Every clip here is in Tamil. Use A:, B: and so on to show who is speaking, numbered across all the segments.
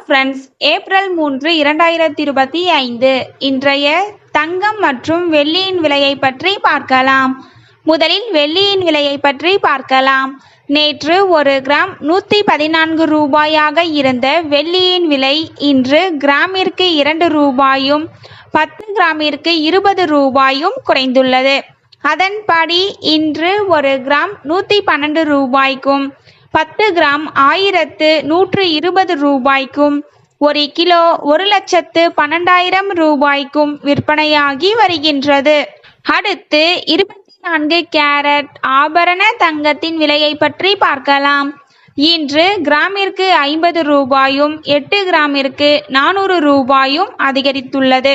A: ஃப்ரெண்ட்ஸ், ஏப்ரல் 3, 2025 இன்றைய தங்கம் மற்றும் வெள்ளியின் விலையை பற்றி பார்க்கலாம். முதலில் வெள்ளியின் விலையை பற்றி பார்க்கலாம். நேற்று 1 கிராம் 114 ரூபாயாக இருந்த வெள்ளியின் விலை இன்று கிராமிற்கு 2 ரூபாயும் 10 கிராமிற்கு 20 ரூபாயும் குறைந்துள்ளது. அதன்படி இன்று 1 கிராம் 112 ரூபாய்க்கும் 10 கிராம் 1120 ரூபாய்க்கும் 1 கிலோ 1,12,000 ரூபாய்க்கும் விற்பனையாகி வருகின்றது. அடுத்து 24 கேரட் ஆபரண தங்கத்தின் விலையை பற்றி பார்க்கலாம். இன்று கிராமிற்கு 50 ரூபாயும் 8 கிராமிற்கு 400 ரூபாயும் அதிகரித்துள்ளது.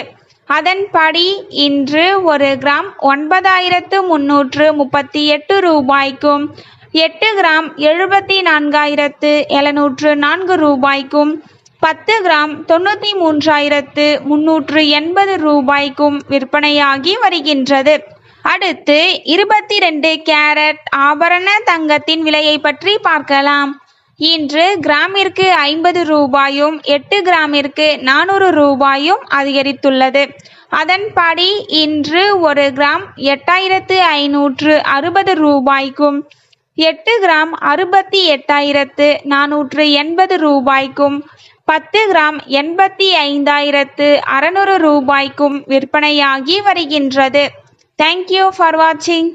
A: அதன்படி இன்று 1 கிராம் 9,338 ரூபாய்க்கும் 8 கிராம் 74,704 ரூபாய்க்கும் 10 கிராம் 93,380 ரூபாய்க்கும் விற்பனையாகி வருகின்றது. அடுத்து 22 கேரட் ஆபரண தங்கத்தின் விலையை பற்றி பார்க்கலாம். இன்று கிராமிற்கு 50 ரூபாயும் 8 கிராமிற்கு 400 ரூபாயும் அதிகரித்துள்ளது. அதன்படி இன்று 1 கிராம் 8,560 ரூபாய்க்கும் 8 கிராம் 68,480 ரூபாய்க்கும் 10 கிராம் 85,600 ரூபாய்க்கும் விற்பனையாகி வருகின்றது. தேங்க்யூ ஃபார் வாட்சிங்.